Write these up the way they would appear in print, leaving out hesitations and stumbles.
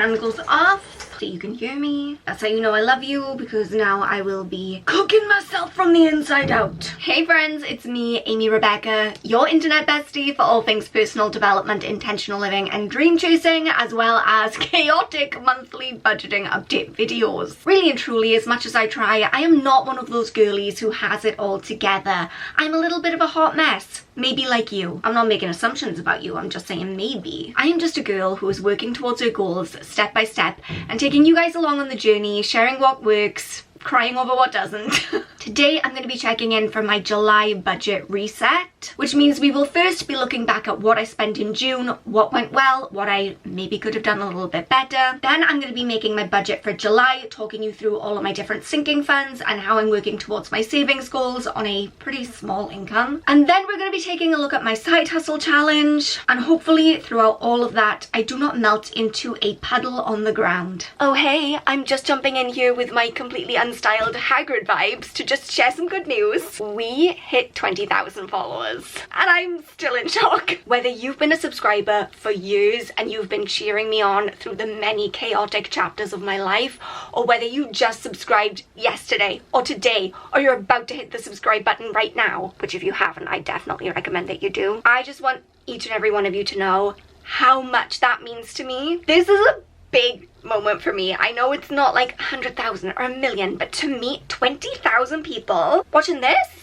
fan goes off so you can hear me. That's how you know I love you, because now I will be cooking myself from the inside out. Hey friends, it's me, Amy Rebecca, your internet bestie for all things personal development, intentional living and dream chasing, as well as chaotic monthly budgeting update videos. Really and truly, as much as I try, I am not one of those girlies who has it all together. I'm a little bit of a hot mess. Maybe like you. I'm not making assumptions about you, I'm just saying maybe. I am just a girl who is working towards her goals step by step and taking you guys along on the journey, sharing what works, crying over what doesn't. Today I'm going to be checking in for my July budget reset, which means we will first be looking back at what I spent in June, what went well, what I maybe could have done a little bit better. Then I'm going to be making my budget for July, talking you through all of my different sinking funds and how I'm working towards my savings goals on a pretty small income. And then we're going to be taking a look at my side hustle challenge, and hopefully throughout all of that I do not melt into a puddle on the ground. Oh hey, I'm just jumping in here with my completely unstyled Hagrid vibes to just share some good news. We hit 20,000 followers and I'm still in shock. Whether you've been a subscriber for years and you've been cheering me on through the many chaotic chapters of my life, or whether you just subscribed yesterday or today, or you're about to hit the subscribe button right now, which if you haven't, I definitely recommend that you do. I just want each and every one of you to know how much that means to me. This is a big moment for me. I know it's not like 100,000 or a million, but to me, 20,000 people watching this,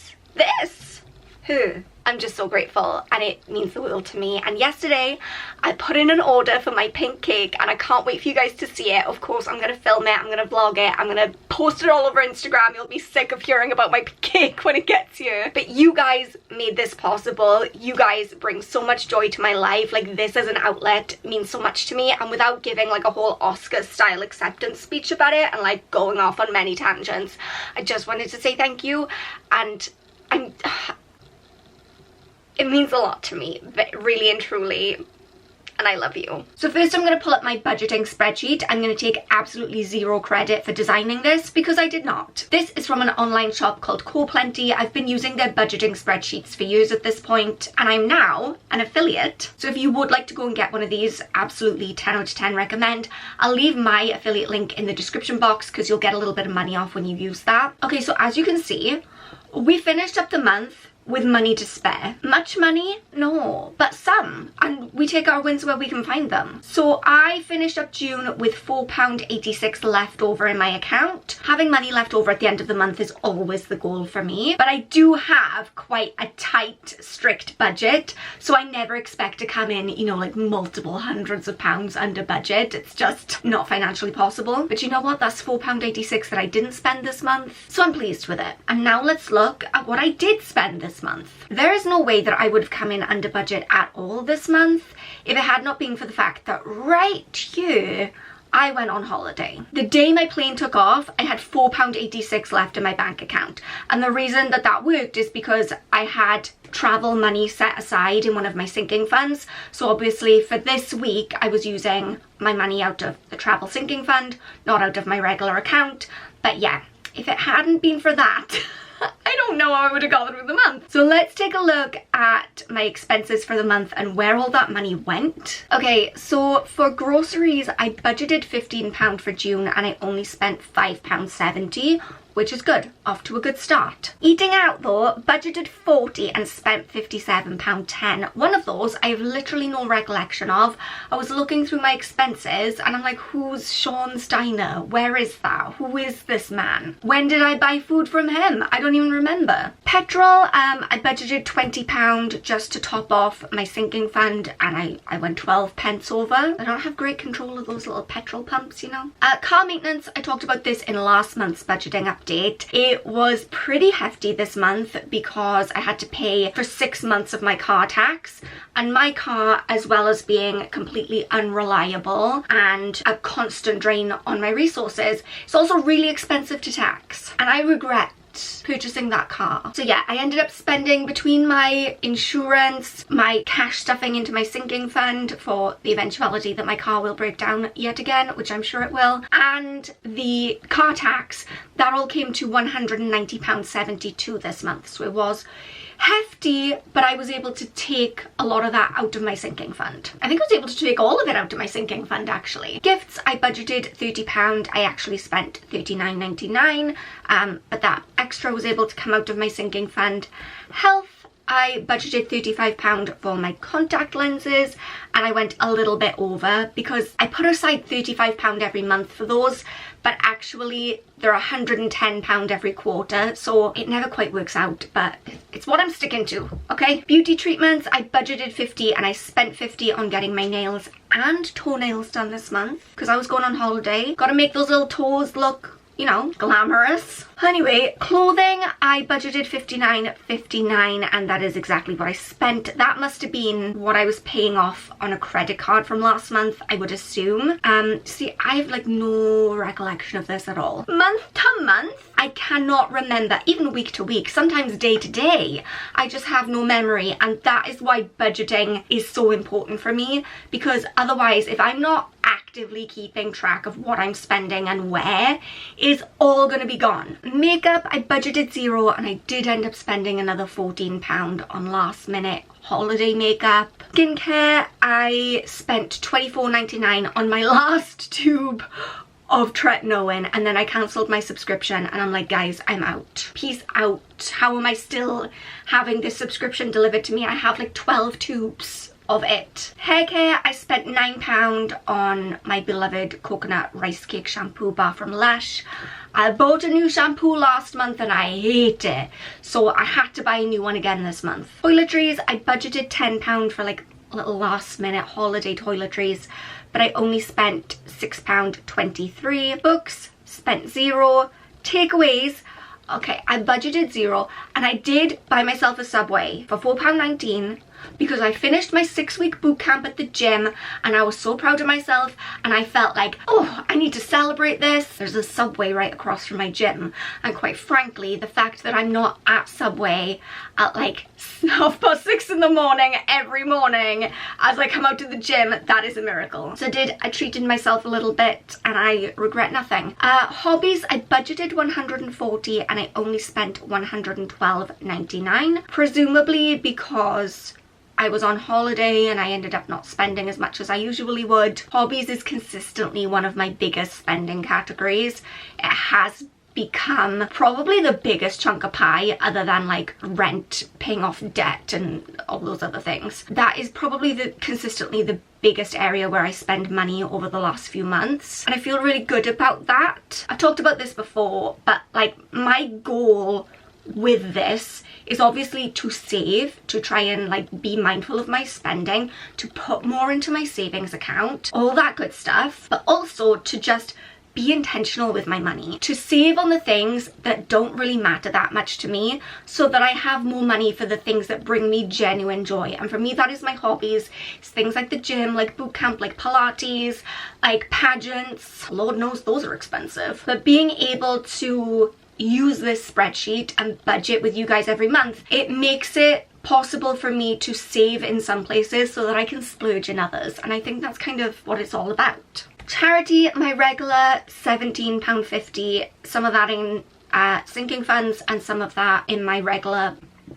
I'm just so grateful, and it means the world to me. And yesterday I put in an order for my pink cake and I can't wait for you guys to see it. Of course I'm gonna film it, I'm gonna vlog it, I'm gonna post it all over Instagram. You'll be sick of hearing about my cake when it gets here. But you guys made this possible. You guys bring so much joy to my life. Like, this as an outlet means so much to me, and without giving like a whole Oscar style acceptance speech about it and like going off on many tangents, I just wanted to say thank you. And it means a lot to me, but really and truly, and I love you. So first I'm going to pull up my budgeting spreadsheet. I'm going to take absolutely zero credit for designing this because I did not. This is from an online shop called CorePlenty. I've been using their budgeting spreadsheets for years at this point, and I'm now an affiliate. So if you would like to go and get one of these, absolutely 10 out of 10 recommend. I'll leave my affiliate link in the description box because you'll get a little bit of money off when you use that. Okay, so as you can see, we finished up the month with money to spare. Much money? No, but some. And we take our wins where we can find them. So I finished up June with £4.86 left over in my account. Having money left over at the end of the month is always the goal for me, but I do have quite a tight, strict budget, so I never expect to come in, you know, like multiple hundreds of pounds under budget. It's just not financially possible. But you know what? That's £4.86 that I didn't spend this month, so I'm pleased with it. And now let's look at what I did spend this month. There is no way that I would have come in under budget at all this month if it had not been for the fact that right here I went on holiday. The day my plane took off, I had £4.86 left in my bank account, and the reason that that worked is because I had travel money set aside in one of my sinking funds. So obviously for this week I was using my money out of the travel sinking fund, not out of my regular account. But yeah, if it hadn't been for that I don't know how I would have got through the month. So let's take a look at my expenses for the month and where all that money went. Okay, so for groceries, I budgeted £15 for June and I only spent £5.70, which is good. Off to a good start. Eating out though, budgeted £40 and spent £57.10. One of those I have literally no recollection of. I was looking through my expenses and I'm like, who's Sean's Diner? Where is that? Who is this man? When did I buy food from him? I don't even remember. Petrol, I budgeted £20 just to top off my sinking fund, and I went 12 pence over. I don't have great control of those little petrol pumps, you know. Car maintenance, I talked about this in last month's budgeting update. It was pretty hefty this month because I had to pay for 6 months of my car tax, and my car, as well as being completely unreliable and a constant drain on my resources, it's also really expensive to tax, and I regret purchasing that car. So yeah, I ended up spending between my insurance, my cash stuffing into my sinking fund for the eventuality that my car will break down yet again, which I'm sure it will, and the car tax, that all came to £190.72 this month. So it was Hefty, but I was able to take a lot of that out of my sinking fund. I think I was able to take all of it out of my sinking fund actually. Gifts, I budgeted £30. I actually spent £39.99, but that extra was able to come out of my sinking fund. Health, I budgeted £35 for my contact lenses, and I went a little bit over because I put aside £35 every month for those, but actually they're £110 every quarter, so it never quite works out, but it's what I'm sticking to, okay? Beauty treatments, I budgeted 50 and I spent 50 on getting my nails and toenails done this month because I was going on holiday. Gotta make those little toes look, you know, glamorous. Anyway, clothing, I budgeted $59.59 and that is exactly what I spent. That must have been what I was paying off on a credit card from last month, I would assume. See, I have like no recollection of this at all. Month to month, I cannot remember, even week to week, sometimes day to day. I just have no memory, and that is why budgeting is so important for me, because otherwise, if I'm not actively keeping track of what I'm spending and where, it's all gonna be gone. Makeup, I budgeted £0 and I did end up spending another £14 on last minute holiday makeup. Skincare, I spent £24.99 on my last tube of tretinoin, and then I cancelled my subscription and I'm like, guys, I'm out. Peace out. How am I still having this subscription delivered to me? I have like 12 tubes of it. Hair care, I spent £9 on my beloved coconut rice cake shampoo bar from Lush. I bought a new shampoo last month and I hate it, so I had to buy a new one again this month. Toiletries, I budgeted £10 for like little last minute holiday toiletries, but I only spent £6.23. Books, spent £0. Takeaways, okay, I budgeted £0 and I did buy myself a Subway for £4.19 because I finished my 6-week boot camp at the gym and I was so proud of myself, and I felt like, oh, I need to celebrate this. There's a Subway right across from my gym, and quite frankly, the fact that I'm not at Subway at like 6:30 in the morning every morning as I come out to the gym, that is a miracle. So I treated myself a little bit and I regret nothing. Hobbies, I budgeted £140 and I only spent £112.99, presumably because I was on holiday and I ended up not spending as much as I usually would. Hobbies is consistently one of my biggest spending categories. It has become probably the biggest chunk of pie, other than like rent, paying off debt and all those other things. That is probably consistently the biggest area where I spend money over the last few months, and I feel really good about that. I talked about this before, but like my goal with this is obviously to save, to try and like be mindful of my spending, to put more into my savings account, all that good stuff, but also to just be intentional with my money, to save on the things that don't really matter that much to me, so that I have more money for the things that bring me genuine joy. And for me, that is my hobbies. It's things like the gym, like boot camp, like Pilates, like pageants. Lord knows those are expensive. But being able to use this spreadsheet and budget with you guys every month, it makes it possible for me to save in some places so that I can splurge in others, and I think that's kind of what it's all about. Charity, my regular £17.50, some of that in sinking funds and some of that in my regular, oh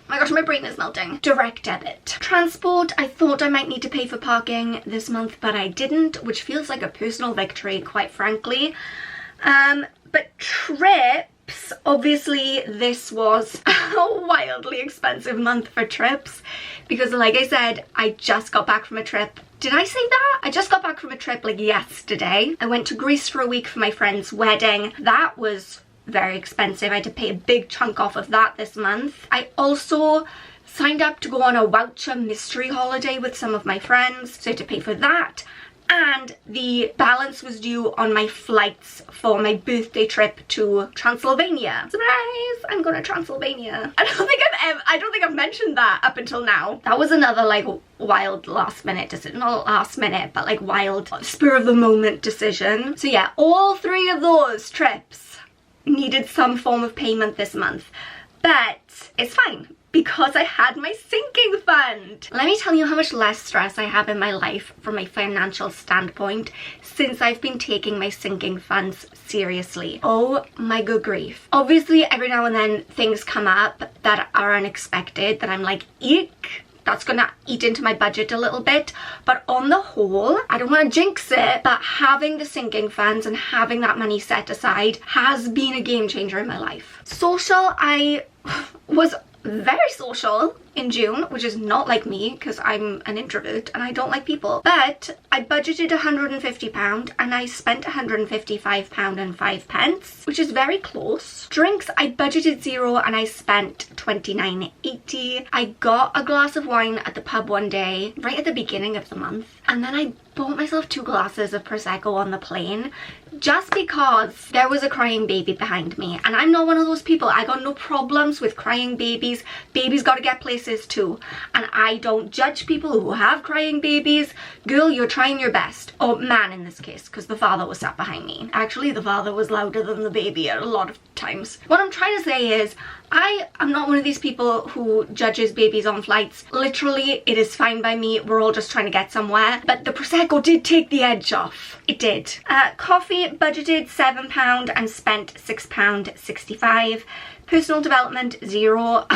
my gosh, my brain is melting, direct debit. Transport, I thought I might need to pay for parking this month, but I didn't, which feels like a personal victory, quite frankly. But trips, obviously this was a wildly expensive month for trips, because like I said, I just got back from a trip. Did I say that? I just got back from a trip like yesterday. I went to Greece for a week for my friend's wedding. That was very expensive. I had to pay a big chunk off of that this month. I also signed up to go on a voucher mystery holiday with some of my friends, so I had to pay for that. And the balance was due on my flights for my birthday trip to Transylvania. Surprise! I'm going to Transylvania. I don't think I've mentioned that up until now. That was another like wild last minute decision. Not last minute, but like wild spur of the moment decision. So yeah, all 3 of those trips needed some form of payment this month. But it's fine, because I had my sinking fund. Let me tell you how much less stress I have in my life from a financial standpoint since I've been taking my sinking funds seriously. Oh my good grief. Obviously, every now and then things come up that are unexpected that I'm like, eek. That's gonna eat into my budget a little bit, but on the whole, I don't want to jinx it, but having the sinking funds and having that money set aside has been a game changer in my life. Social, I was very social in June, which is not like me because I'm an introvert and I don't like people. But I budgeted £150 and I spent £155 and 5 pence, which is very close. Drinks, I budgeted £0 and I spent £29.80. I got a glass of wine at the pub one day, right at the beginning of the month, and then I bought myself 2 glasses of Prosecco on the plane just because there was a crying baby behind me, and I'm not one of those people. I got no problems with crying babies. Babies gotta get places too, and I don't judge people who have crying babies. Girl, you're trying your best. Or man in this case, because the father was sat behind me. Actually, the father was louder than the baby at a lot of times. What I'm trying to say is I am not one of these people who judges babies on flights. Literally, it is fine by me. We're all just trying to get somewhere. But the Prosecco did take the edge off. It did. Coffee, budgeted £7 and spent £6.65. Personal development, £0.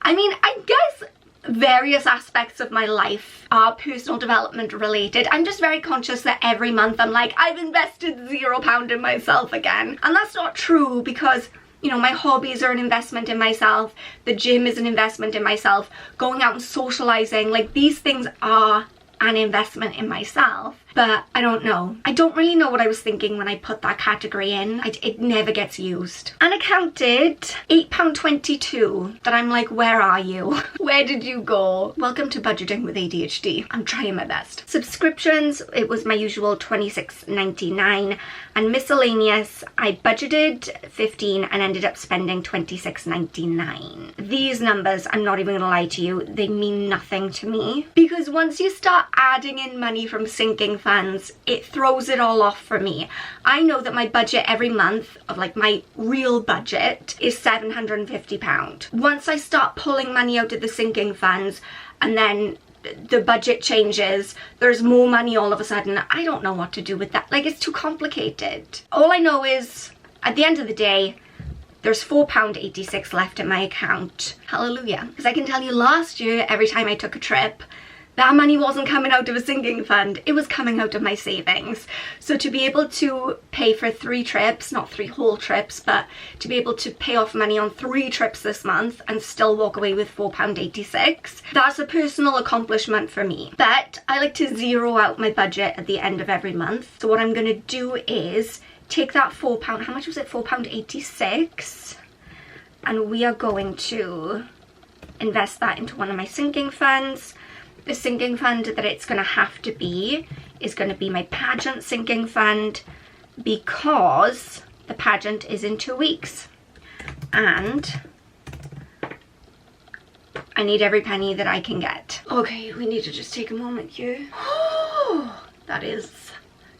I mean, I guess various aspects of my life are personal development related. I'm just very conscious that every month I'm like, I've invested £0 in myself again. And that's not true because, you know, my hobbies are an investment in myself. The gym is an investment in myself. Going out and socializing, like these things are an investment in myself. But I don't know. I don't really know what I was thinking when I put that category in. It never gets used. And I counted £8.22 that I'm like, where are you? Where did you go? Welcome to budgeting with ADHD. I'm trying my best. Subscriptions, it was my usual £26.99. And miscellaneous, I budgeted £15 and ended up spending £26.99. These numbers, I'm not even gonna lie to you, they mean nothing to me. Because once you start adding in money from sinking funds, it throws it all off for me. I know that my budget every month of like my real budget is £750. Once I start pulling money out of the sinking funds and then the budget changes, there's more money all of a sudden, I don't know what to do with that. Like, it's too complicated. All I know is at the end of the day, there's £4.86 left in my account. Hallelujah. Because I can tell you last year, every time I took a trip, that money wasn't coming out of a sinking fund, it was coming out of my savings. So to be able to pay for 3 trips, not 3 whole trips, but to be able to pay off money on 3 trips this month and still walk away with £4.86, that's a personal accomplishment for me. But I like to zero out my budget at the end of every month. So what I'm gonna do is take that £4, how much was it? £4.86, and we are going to invest that into one of my sinking funds. The sinking fund that it's going to have to be is going to be my pageant sinking fund, because the pageant is in 2 weeks and I need every penny that I can get. Okay, we need to just take a moment here. Oh, that is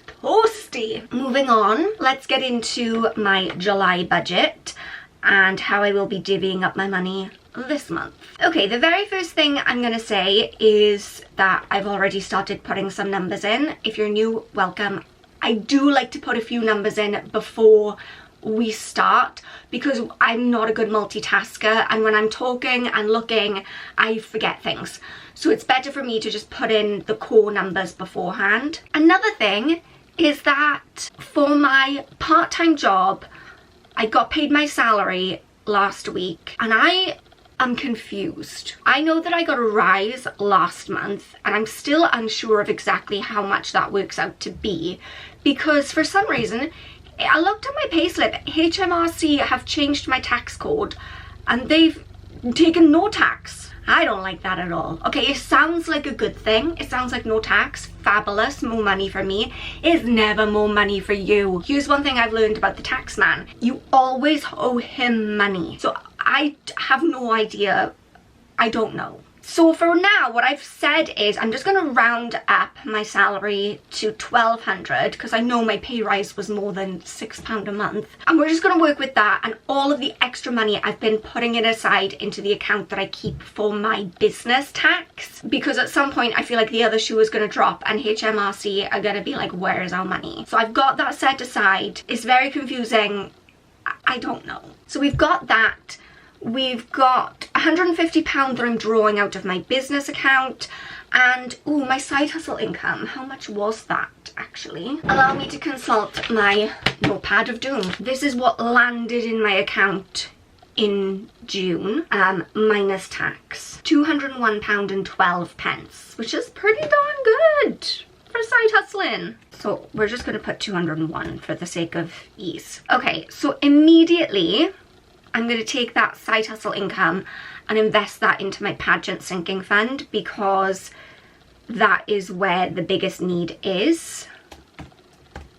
toasty. Moving on, let's get into my July budget and how I will be divvying up my money this month. Okay, the very first thing I'm gonna say is that I've already started putting some numbers in. If you're new, welcome. I do like to put a few numbers in before we start because I'm not a good multitasker, and when I'm talking and looking, I forget things. So it's better for me to just put in the core numbers beforehand. Another thing is that for my part-time job, I got paid my salary last week and I'm confused. I know that I got a rise last month and I'm still unsure of exactly how much that works out to be, because for some reason, I looked at my payslip, HMRC have changed my tax code and they've taken no tax. I don't like that at all. Okay, it sounds like a good thing. It sounds like no tax, fabulous, more money for me. It's never more money for you. Here's one thing I've learned about the tax man. You always owe him money. So I have no idea. I don't know. So for now, what I've said is I'm just going to round up my salary to £1,200 because I know my pay rise was more than £6 a month. And we're just going to work with that, and all of the extra money I've been putting it aside into the account that I keep for my business tax, because at some point I feel like the other shoe is going to drop and HMRC are going to be like, where is our money? So I've got that set aside. It's very confusing. I don't know. So we've got that. We've got £150 that I'm drawing out of my business account, and oh, my side hustle income. How much was that actually? Allow me to consult my notepad of doom. This is what landed in my account in June, minus tax. £201.12, which is pretty darn good for side hustling. So we're just going to put 201 for the sake of ease. Okay, so immediately I'm going to take that side hustle income and invest that into my pageant sinking fund, because that is where the biggest need is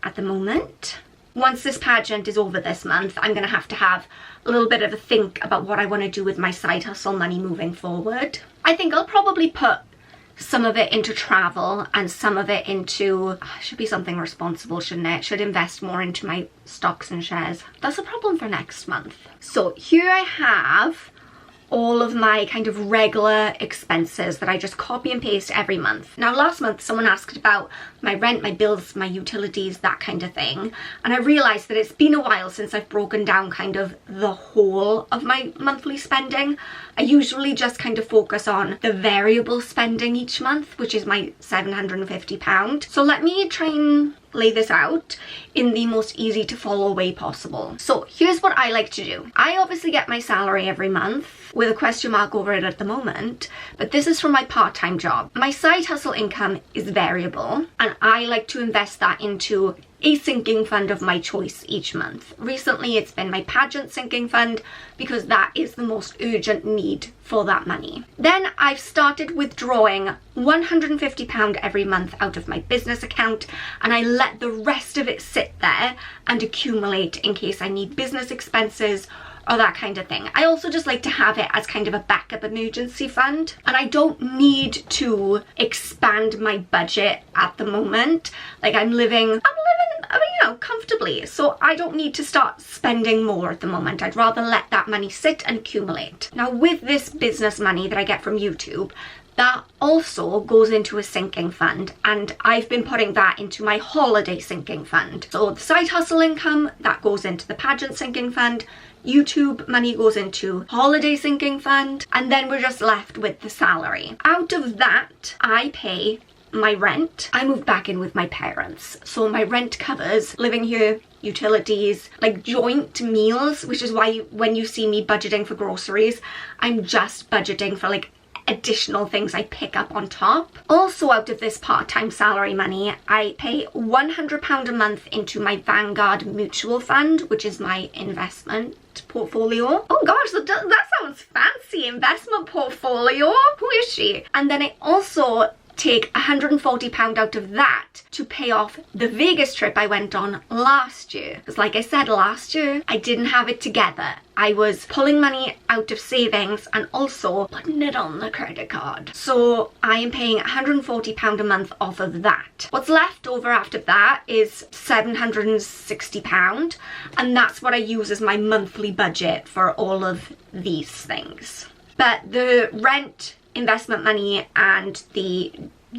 at the moment. Once this pageant is over this month, I'm going to have a little bit of a think about what I want to do with my side hustle money moving forward. I think I'll probably put some of it into travel and some of it into, should be something responsible, shouldn't it? Should invest more into my stocks and shares. That's a problem for next month. So here I have all of my kind of regular expenses that I just copy and paste every month. Now last month someone asked about my rent, my bills, my utilities, that kind of thing, and I realized that it's been a while since I've broken down kind of the whole of my monthly spending. I usually just kind of focus on the variable spending each month, which is my £750. So let me try and lay this out in the most easy to follow way possible. So here's what I like to do. I obviously get my salary every month with a question mark over it at the moment, but this is from my part-time job. My side hustle income is variable, and I like to invest that into a sinking fund of my choice each month. Recently it's been my pageant sinking fund, because that is the most urgent need for that money. Then I've started withdrawing £150 every month out of my business account, and I let the rest of it sit there and accumulate in case I need business expenses or that kind of thing. I also just like to have it as kind of a backup emergency fund, and I don't need to expand my budget at the moment. Like I'm living, you know, comfortably, so I don't need to start spending more at the moment. I'd rather let that money sit and accumulate. Now with this business money that I get from YouTube, that also goes into a sinking fund, and I've been putting that into my holiday sinking fund. So the side hustle income, that goes into the pageant sinking fund, YouTube money goes into holiday sinking fund, and then we're just left with the salary. Out of that, I pay my rent. I moved back in with my parents, so my rent covers living here, utilities, like joint meals, which is why when you see me budgeting for groceries, I'm just budgeting for like additional things I pick up on top. Also out of this part-time salary money, I pay £100 a month into my Vanguard mutual fund, which is my investment portfolio. Oh gosh, that sounds fancy. Investment portfolio. Who is she? And then I also take £140 out of that to pay off the Vegas trip I went on last year. Because like I said, last year I didn't have it together. I was pulling money out of savings and also putting it on the credit card. So I am paying £140 a month off of that. What's left over after that is £760, and that's what I use as my monthly budget for all of these things. But the rent, investment money and the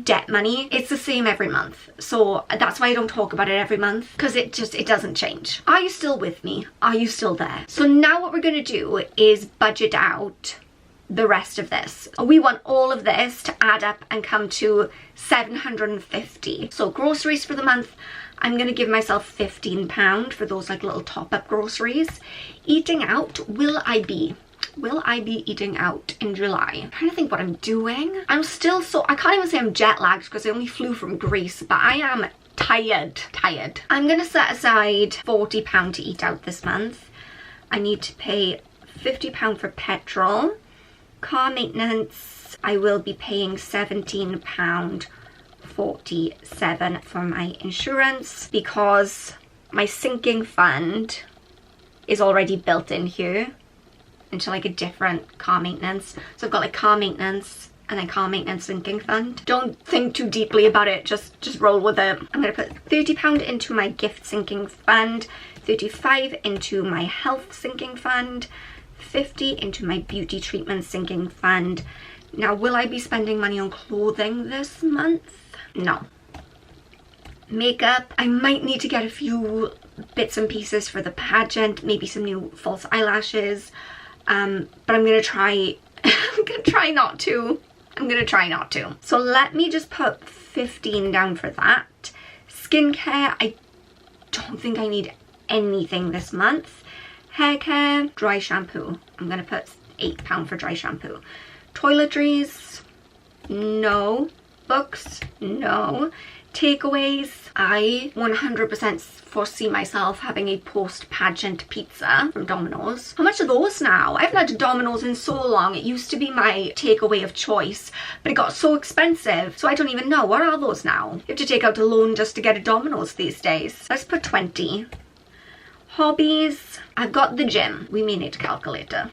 debt money, it's the same every month, so that's why I don't talk about it every month, because it doesn't change. Are you still with me? Are you still there? So now what we're going to do is budget out the rest of this. We want all of this to add up and come to £750. So groceries for the month, I'm going to give myself £15 for those like little top-up groceries. Eating out, will I be eating out in July? I'm trying to think what I'm doing. I'm still I can't even say I'm jet lagged because I only flew from Greece, but I am tired. I'm gonna set aside £40 to eat out this month. I need to pay £50 for petrol. Car maintenance, I will be paying £17.47 for my insurance, because my sinking fund is already built in here into like a different car maintenance. So I've got like car maintenance, and then car maintenance sinking fund. Don't think too deeply about it, just roll with it. I'm going to put £30 into my gift sinking fund, 35 into my health sinking fund, 50 into my beauty treatment sinking fund. Now, will I be spending money on clothing this month? No. Makeup, I might need to get a few bits and pieces for the pageant, maybe some new false eyelashes, but I'm gonna try not to. So let me just put 15 down for that. Skincare, I don't think I need anything this month. Hair care, dry shampoo, I'm gonna put £8 for dry shampoo. Toiletries, no. Books, no. Takeaways, I 100% foresee myself having a post-pageant pizza from Domino's. How much are those now? I haven't had Domino's in so long. It used to be my takeaway of choice, but it got so expensive, so I don't even know. What are those now? You have to take out a loan just to get a Domino's these days. Let's put 20. Hobbies, I've got the gym. We may need a calculator.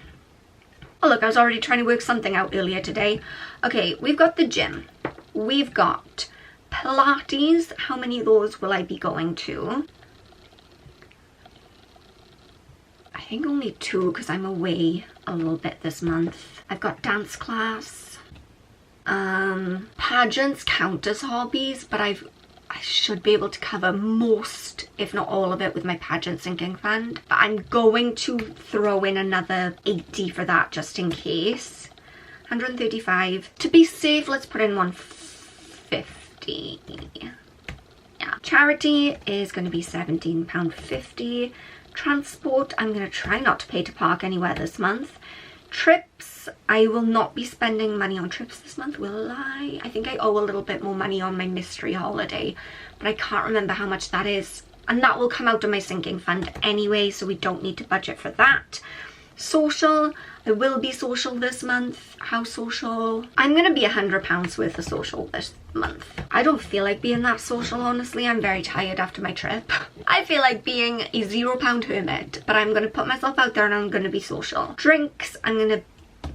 Oh look, I was already trying to work something out earlier today. Okay, we've got the gym. We've got Pilates. How many of those will I be going to? I think only 2 because I'm away a little bit this month. I've got dance class. Pageants count as hobbies, but I should be able to cover most, if not all of it, with my pageant sinking fund. But I'm going to throw in another 80 for that just in case. 135. To be safe, let's put in 150. Yeah. Charity is going to be £17.50. Transport, I'm going to try not to pay to park anywhere this month. Trips, I will not be spending money on trips this month, will I? I think I owe a little bit more money on my mystery holiday, but I can't remember how much that is. And that will come out of my sinking fund anyway, so we don't need to budget for that. Social, I will be social this month. How social? I'm going to be £100 worth of social this month. I don't feel like being that social, honestly. I'm very tired after my trip. I feel like being a £0 hermit, but I'm going to put myself out there and I'm going to be social. Drinks, I'm going to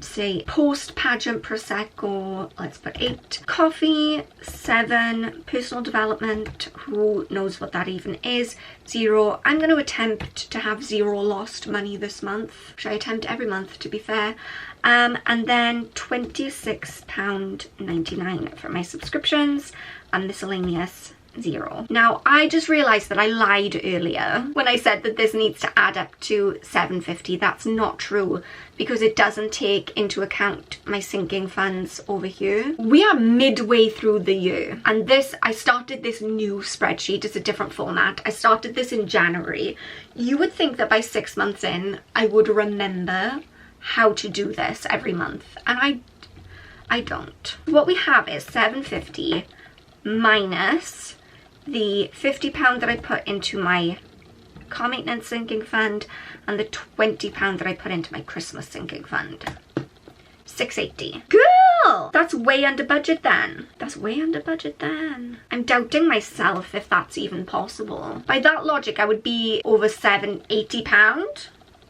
say post-pageant Prosecco, let's put 8. Coffee, 7. Personal development, who knows what that even is, 0. I'm going to attempt to have 0 lost money this month, which I attempt every month to be fair. And then £26.99 for my subscriptions and miscellaneous, 0. Now, I just realised that I lied earlier when I said that this needs to add up to £7.50. That's not true because it doesn't take into account my sinking funds over here. We are midway through the year, and I started this new spreadsheet. It's a different format. I started this in January. You would think that by 6 months in, I would remember how to do this every month, and I don't. What we have is £7.50 minus the £50 that I put into my car maintenance sinking fund and the £20 that I put into my Christmas sinking fund. £6.80. Girl! That's way under budget then. That's way under budget then. I'm doubting myself if that's even possible. By that logic, I would be over £780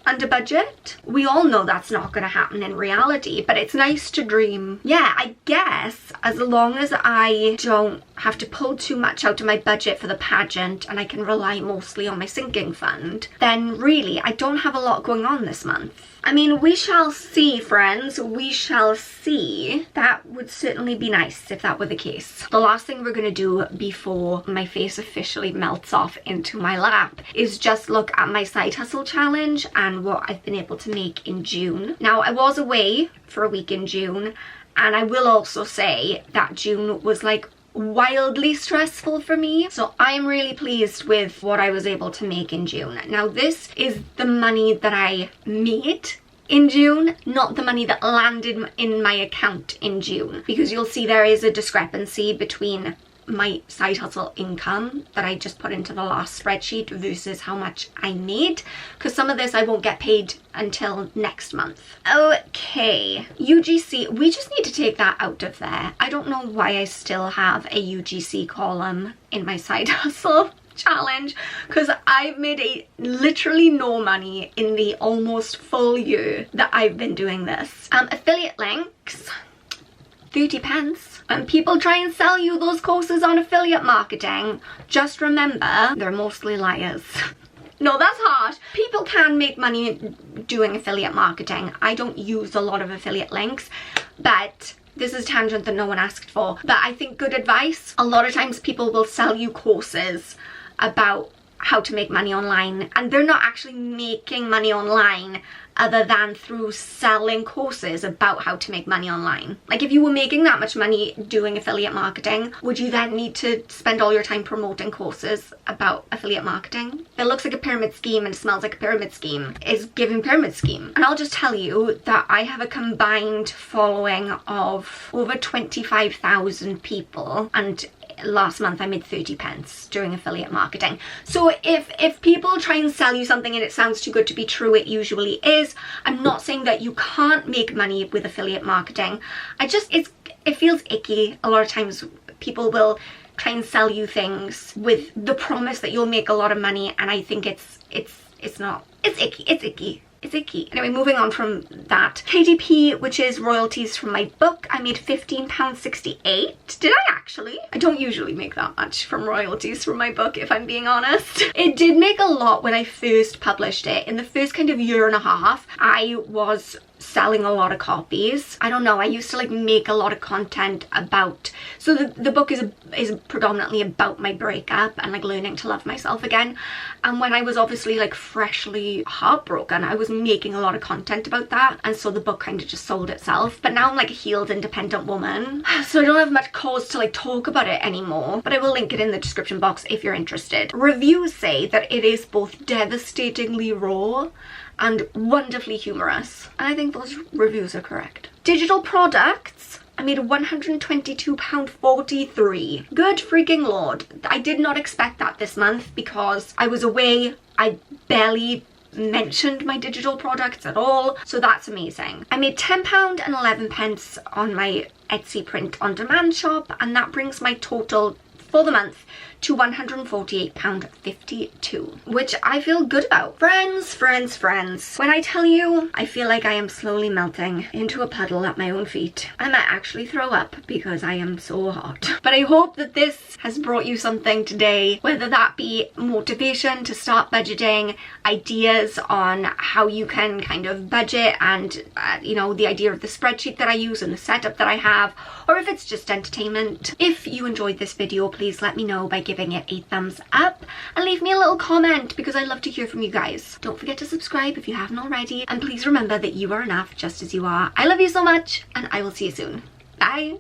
under budget. We all know that's not going to happen in reality, but it's nice to dream. Yeah, I guess as long as I don't have to pull too much out of my budget for the pageant and I can rely mostly on my sinking fund, then really I don't have a lot going on this month. I mean, we shall see, friends. We shall see. That would certainly be nice if that were the case. The last thing we're going to do before my face officially melts off into my lap is just look at my side hustle challenge and what I've been able to make in June. Now, I was away for a week in June, and I will also say that June was like wildly stressful for me, so I'm really pleased with what I was able to make in June. Now, this is the money that I made in June, not the money that landed in my account in June, because you'll see there is a discrepancy between my side hustle income that I just put into the last spreadsheet versus how much I made, because some of this I won't get paid until next month. Okay, UGC, we just need to take that out of there. I don't know why I still have a UGC column in my side hustle challenge, because I've made literally no money in the almost full year that I've been doing this. Affiliate links, 30 pence. And people try and sell you those courses on affiliate marketing, just remember, they're mostly liars. No, that's harsh. People can make money doing affiliate marketing. I don't use a lot of affiliate links, but this is a tangent that no one asked for. But I think good advice. A lot of times people will sell you courses about how to make money online, and they're not actually making money online other than through selling courses about how to make money online. Like, if you were making that much money doing affiliate marketing, would you then need to spend all your time promoting courses about affiliate marketing? It looks like a pyramid scheme and smells like a pyramid scheme is giving pyramid scheme. And I'll just tell you that I have a combined following of over 25,000 people, and last month I made 30 pence doing affiliate marketing. So if people try and sell you something and it sounds too good to be true, it usually is. I'm not saying that you can't make money with affiliate marketing. It feels icky. A lot of times people will try and sell you things with the promise that you'll make a lot of money, and I think it's not. It's icky. It's icky. Anyway, moving on from that. KDP, which is royalties from my book, I made £15.68. Did I actually? I don't usually make that much from royalties from my book, if I'm being honest. It did make a lot when I first published it. In the first kind of year and a half, I was selling a lot of copies. I don't know, I used to like make a lot of content about, so the book is predominantly about my breakup and like learning to love myself again. And when I was obviously like freshly heartbroken, I was making a lot of content about that, and so the book kind of just sold itself. But now I'm like a healed, independent woman, so I don't have much cause to like talk about it anymore, but I will link it in the description box if you're interested. Reviews say that it is both devastatingly raw and wonderfully humorous, and I think those reviews are correct. Digital products, I made £122.43. Good freaking lord. I did not expect that this month because I was away. I barely mentioned my digital products at all, so that's amazing. I made £10.11 on my Etsy print on demand shop, and that brings my total for the month to £148.52, which I feel good about. Friends, when I tell you I feel like I am slowly melting into a puddle at my own feet, I might actually throw up because I am so hot. But I hope that this has brought you something today, whether that be motivation to start budgeting, ideas on how you can kind of budget, and you know, the idea of the spreadsheet that I use and the setup that I have, or if it's just entertainment. If you enjoyed this video, please let me know by giving it a thumbs up and leave me a little comment, because I love to hear from you guys. Don't forget to subscribe if you haven't already, and please remember that you are enough just as you are. I love you so much, and I will see you soon. Bye.